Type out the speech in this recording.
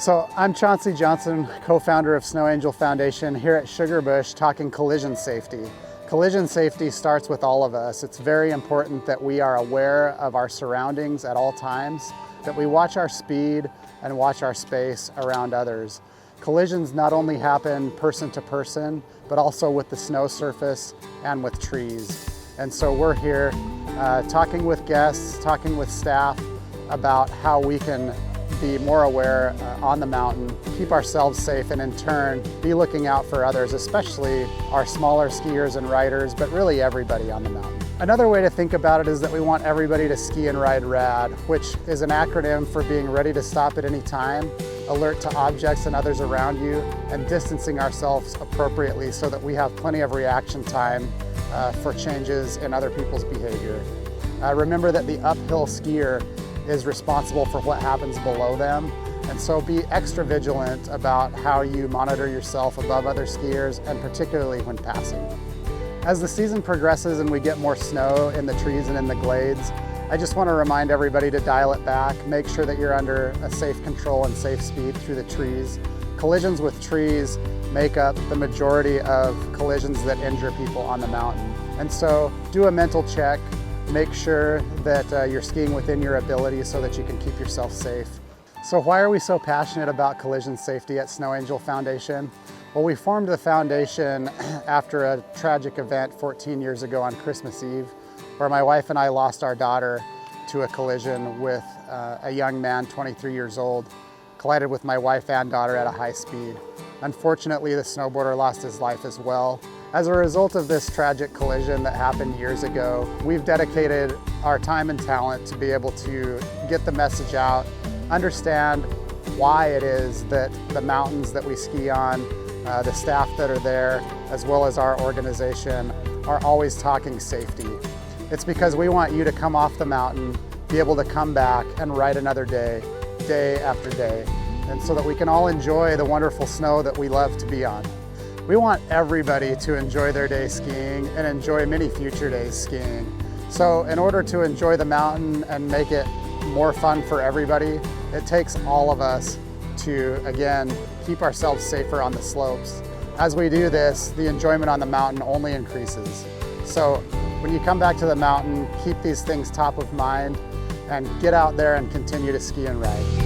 So I'm Chauncy Johnson, co-founder of Snow Angel Foundation here at Sugarbush, talking collision safety. Collision safety starts with all of us. It's very important that we are aware of our surroundings at all times, that we watch our speed and watch our space around others. Collisions not only happen person to person, but also with the snow surface and with trees. And so we're here talking with guests, talking with staff about how we can be more aware on the mountain, keep ourselves safe, and in turn be looking out for others, especially our smaller skiers and riders, but really everybody on the mountain. Another way to think about it is that we want everybody to ski and ride RAD, which is an acronym for being ready to stop at any time, alert to objects and others around you, and distancing ourselves appropriately so that we have plenty of reaction time for changes in other people's behavior. Remember that the uphill skier is responsible for what happens below them, and so be extra vigilant about how you monitor yourself above other skiers, and particularly when passing. As the season progresses and we get more snow in the trees and in the glades, I just want to remind everybody to dial it back, make sure that you're under a safe control and safe speed through the trees. Collisions with trees make up the majority of collisions that injure people on the mountain. And so do a mental check. Make sure that you're skiing within your ability so that you can keep yourself safe. So why are we so passionate about collision safety at Snow Angel Foundation? Well, we formed the foundation after a tragic event 14 years ago on Christmas Eve, where my wife and I lost our daughter to a collision with a young man, 23 years old, collided with my wife and daughter at a high speed. Unfortunately, the snowboarder lost his life as well. As a result of this tragic collision that happened years ago, we've dedicated our time and talent to be able to get the message out, understand why it is that the mountains that we ski on, the staff that are there, as well as our organization, are always talking safety. It's because we want you to come off the mountain, be able to come back and ride another day, day after day, and so that we can all enjoy the wonderful snow that we love to be on. We want everybody to enjoy their day skiing and enjoy many future days skiing. So in order to enjoy the mountain and make it more fun for everybody, it takes all of us to, again, keep ourselves safer on the slopes. As we do this, the enjoyment on the mountain only increases. So when you come back to the mountain, keep these things top of mind and get out there and continue to ski and ride.